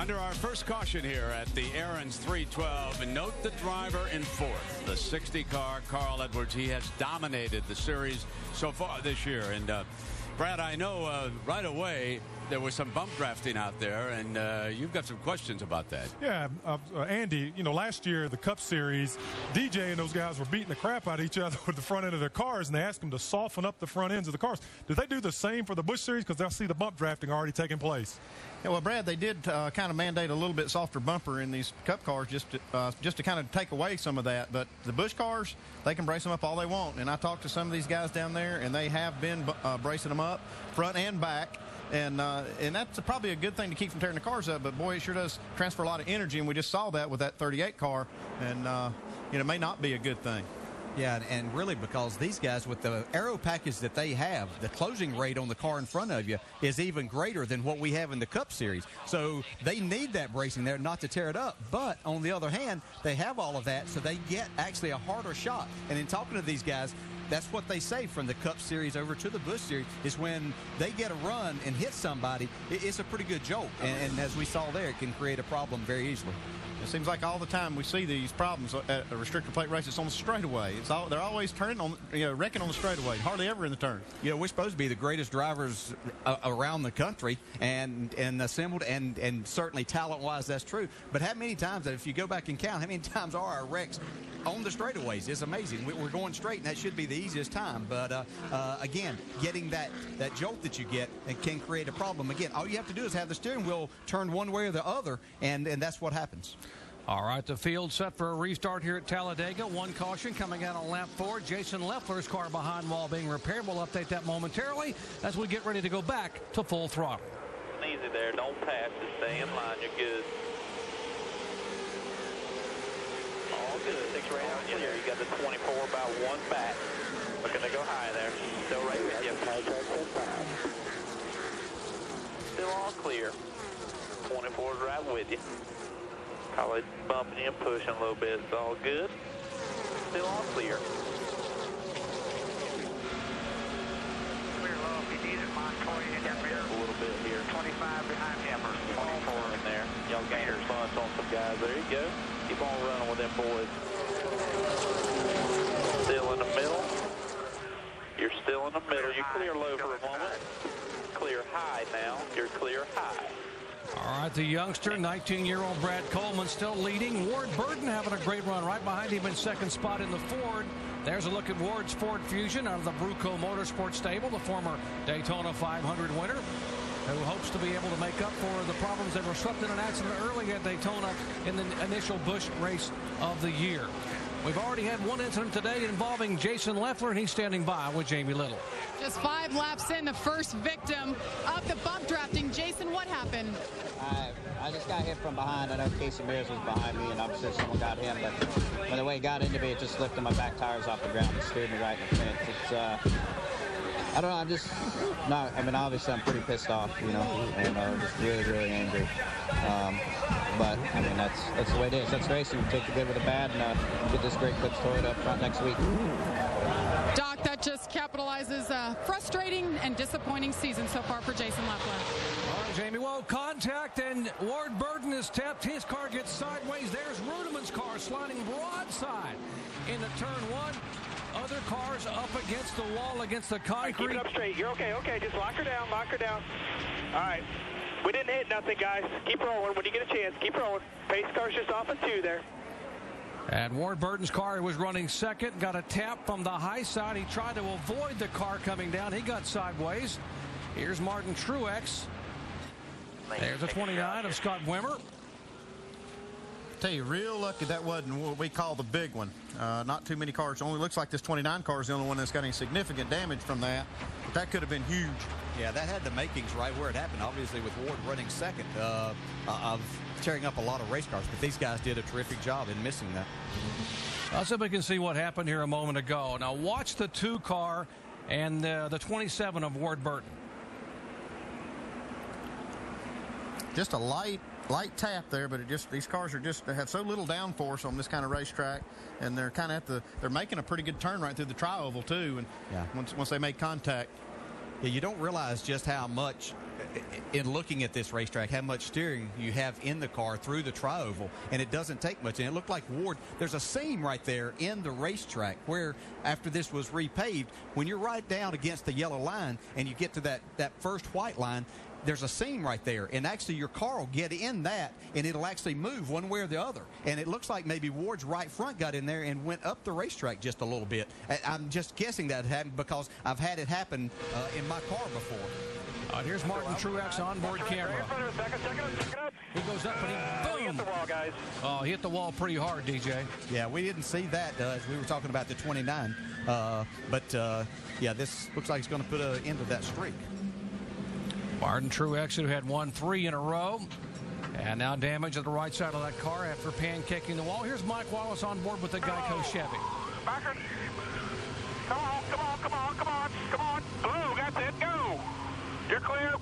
Under our first caution here at the Aaron's 312, and note the driver in fourth, the 60 car, Carl Edwards. He has dominated the series so far this year. And Brad, I know right away there was some bump drafting out there, and you've got some questions about that. Yeah, Andy, you know, last year, the Cup Series, DJ and those guys were beating the crap out of each other with the front end of their cars, and they asked them to soften up the front ends of the cars. Did they do the same for the Busch Series? Because they'll see the bump drafting already taking place. Yeah, well, Brad, they did kind of mandate a little bit softer bumper in these Cup cars just to kind of take away some of that. But the Busch cars, they can brace them up all they want. And I talked to some of these guys down there, and they have been bracing them up front and back. And that's probably a good thing to keep from tearing the cars up. But, boy, it sure does transfer a lot of energy, and we just saw that with that 38 car. And, it may not be a good thing. Yeah, and really because these guys, with the aero package that they have, the closing rate on the car in front of you is even greater than what we have in the Cup Series. So they need that bracing there not to tear it up. But on the other hand, they have all of that, so they get actually a harder shot. And in talking to these guys, that's what they say from the Cup Series over to the Busch Series is when they get a run and hit somebody, it's a pretty good jolt. And as we saw there, it can create a problem very easily. It seems like all the time we see these problems at a restrictor plate race. It's on the straightaway. They're always turning on, wrecking on the straightaway. Hardly ever in the turn. We're supposed to be the greatest drivers around the country, and assembled, and certainly talent-wise, that's true. But how many times, if you go back and count, how many times are our wrecks on the straightaways? It's amazing. We're going straight, and that should be the easiest time. But again, getting that jolt that you get, it can create a problem. Again, all you have to do is have the steering wheel turn one way or the other, and that's what happens. All right, the field set for a restart here at Talladega. One caution coming out on lap 4. Jason Leffler's car behind while being repaired. We'll update that momentarily as we get ready to go back to full throttle. Easy there. Don't pass. Just stay in line. You're good. All good. 6 right on you there. You got the 24 about 1 back. Looking to go high there. Still right with you. Still all clear. 24's right with you. Probably bumping you and pushing a little bit. It's all good. Still all clear. Clear low if you need it. Montoya in that mirror. A little bit here. 25 behind Emmer. 24 in there. Y'all gained your response on some guys. There you go. Keep on running with them boys. Still in the middle. You're still in the middle. You clear low for a moment. Clear high now. You're clear high. All right, the youngster, 19-year-old Brad Coleman still leading. Ward Burton having a great run right behind him in second spot in the Ford. There's a look at Ward's Ford Fusion out of the Bruco Motorsports stable, the former Daytona 500 winner, who hopes to be able to make up for the problems that were swept in an accident early at Daytona in the initial Busch race of the year. We've already had one incident today involving Jason Leffler, and he's standing by with Jamie Little. Just 5 laps in, the first victim of the bump drafting. Jason, what happened? I just got hit from behind. I know Casey Mears was behind me, and I'm sure someone got him. But the way it got into me, it just lifted my back tires off the ground and steered me right in the fence. It's, I don't know. I'm just not. I mean, obviously, I'm pretty pissed off, and just really, really angry. But I mean, that's the way it is. That's racing. You take the good with the bad, and get this great Clips Toyota up front next week. Doc, that just capitalizes a frustrating and disappointing season so far for Jason Leffler. All right, Jamie. Well, contact, and Ward Burton is tapped. His car gets sideways. There's Ruderman's car sliding broadside into turn 1. Other cars up against the wall, against the concrete. Right, keep it up straight. You're okay. Okay, just lock her down. Lock her down. All right. We didn't hit nothing, guys. Keep rolling. When you get a chance, keep rolling. Pace car's just off at 2 there. And Ward Burton's car was running second, got a tap from the high side. He tried to avoid the car coming down. He got sideways. Here's Martin Truex. There's a 29 of Scott Wimmer. Tell you, real lucky that wasn't what we call the big one. Not too many cars. It only looks like this 29 car is the only one that's got any significant damage from that. But that could have been huge. Yeah, that had the makings right where it happened, obviously, with Ward running second of tearing up a lot of race cars. But these guys did a terrific job in missing that. Let's see if we can see what happened here a moment ago. Now, watch the 2 car and the 27 of Ward Burton. Just a light tap there, but these cars they have so little downforce on this kind of racetrack, and they're kind of they're making a pretty good turn right through the tri-oval too, and yeah, once they make contact. Yeah, you don't realize just how much in looking at this racetrack, how much steering you have in the car through the tri-oval, and it doesn't take much. And it looked like Ward, there's a seam right there in the racetrack where, after this was repaved, when you're right down against the yellow line and you get to that first white line, there's a seam right there, and actually your car will get in that, and it'll actually move one way or the other. And it looks like maybe Ward's right front got in there and went up the racetrack just a little bit. I'm just guessing that happened because I've had it happen in my car before. Here's Martin Truex onboard camera. He goes up and he boom. Hit the wall, guys. Oh, he hit the wall pretty hard, DJ. Yeah, we didn't see that as we were talking about the 29. Yeah, this looks like it's going to put an end to that streak. Martin Truex, who had won 3 in a row, and now damage at the right side of that car after pancaking the wall. Here's Mike Wallace on board with the Geico Chevy. Backer. Come on, come on, come on, come on, come on. Blue, that's it, go. You're clear.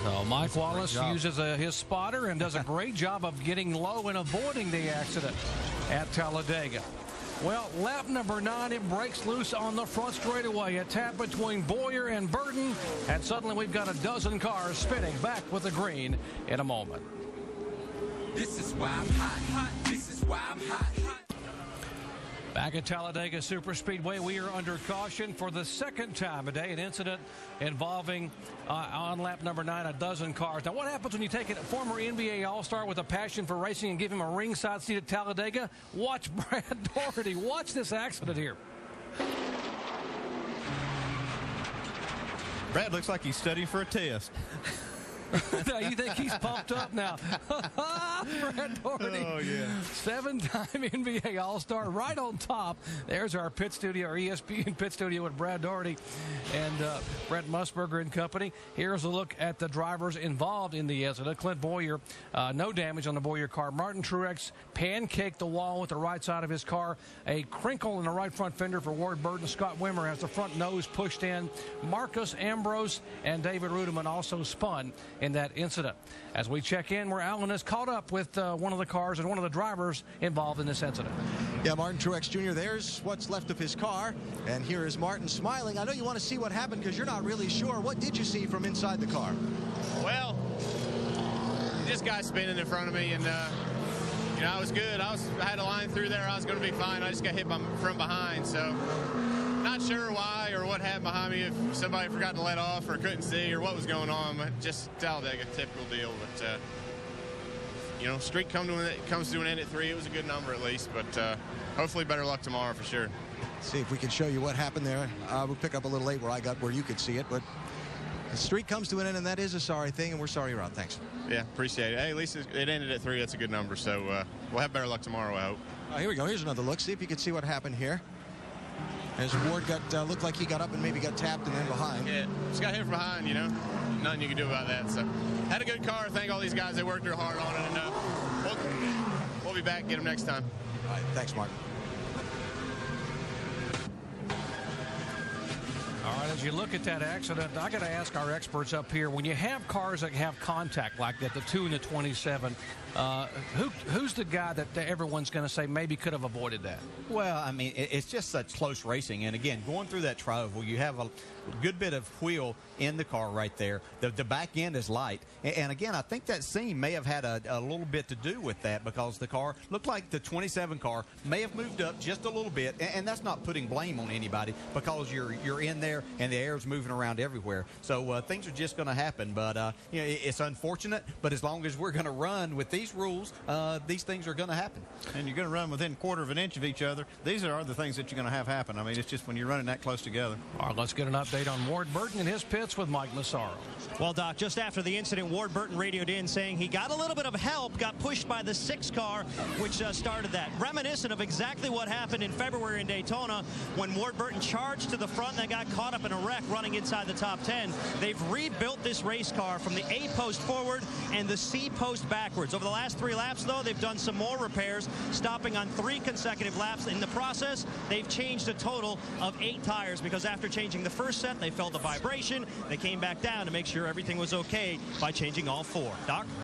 So Mike Wallace uses his spotter and does a great job of getting low and avoiding the accident at Talladega. Well, lap number 9, it breaks loose on the front straightaway. A tap between Boyer and Burton, and suddenly we've got a dozen cars spinning back with the green in a moment. This is why I'm hot, hot. This is why I'm hot, hot. Back at Talladega Superspeedway, we are under caution for the second time today. An incident involving, on lap number 9, a dozen cars. Now, what happens when you take a former NBA All-Star with a passion for racing and give him a ringside seat at Talladega? Watch Brad Daugherty. Watch this accident here. Brad looks like he's studying for a test. Now, you think he's pumped up now? Brad Daugherty, oh, yeah. 7-time NBA All-Star, right on top. There's our pit studio, our ESPN pit studio with Brad Daugherty and Brett Musburger and company. Here's a look at the drivers involved in the incident. Clint Boyer, no damage on the Boyer car. Martin Truex pancaked the wall with the right side of his car. A crinkle in the right front fender for Ward Burton. Scott Wimmer has the front nose pushed in. Marcus Ambrose and David Rudiman also spun in that incident. As we check in, where Alan is caught up with one of the cars and one of the drivers involved in this incident. Yeah, Martin Truex Jr., there's what's left of his car, and here is Martin smiling. I know you want to see what happened because you're not really sure. What did you see from inside the car? Well, this guy spinning in front of me, and you know, I was good. I had a line through there. I was going to be fine. I just got hit from behind, so not sure why or what happened behind me, if somebody forgot to let off or couldn't see or what was going on. But just Talladega, typical deal. But you know, streak comes to an end at 3. It was a good number at least, but hopefully better luck tomorrow for sure. See if we can show you what happened there. We'll pick up a little late where I got where you could see it, but the streak comes to an end, and that is a sorry thing, and we're sorry you're out. Thanks. Yeah, appreciate it. Hey, at least it ended at 3. That's a good number, so we'll have better luck tomorrow, I hope. Here we go. Here's another look. See if you can see what happened here. As Ward looked like he got up and maybe got tapped and then behind. Yeah, just got hit from behind, you know. Nothing you can do about that. So, had a good car. Thank all these guys. They worked real hard on it, and we'll be back. Get them next time. All right, thanks, Martin. All right, as you look at that accident, I got to ask our experts up here, when you have cars that have contact like that, the 2 and the 27, who's the guy that everyone's going to say maybe could have avoided that? Well, I mean, it's just such close racing. And again, going through that tri-oval, you have a good bit of wheel in the car right there. The back end is light. And again, I think that seam may have had a little bit to do with that, because the car looked like the 27 car may have moved up just a little bit. And that's not putting blame on anybody, because you're in there and the air's moving around everywhere. So things are just going to happen. But, you know, it's unfortunate. But as long as we're going to run with these rules, these things are going to happen. And you're going to run within 1/4 of an inch of each other. These are the things that you're going to have happen. I mean, it's just when you're running that close together. All right, let's get an update on Ward Burton and his pits with Mike Massaro. Well, Doc, just after the incident, Ward Burton radioed in saying he got a little bit of help, got pushed by the 6 car, which started that. Reminiscent of exactly what happened in February in Daytona when Ward Burton charged to the front and got caught up in a wreck running inside the top 10. They've rebuilt this race car from the A post forward and the C post backwards. Over the last 3 laps, though, they've done some more repairs, stopping on 3 consecutive laps. In the process, they've changed a total of 8 tires, because after changing the first set, they felt a vibration. They came back down to make sure everything was okay by changing all 4. Doc?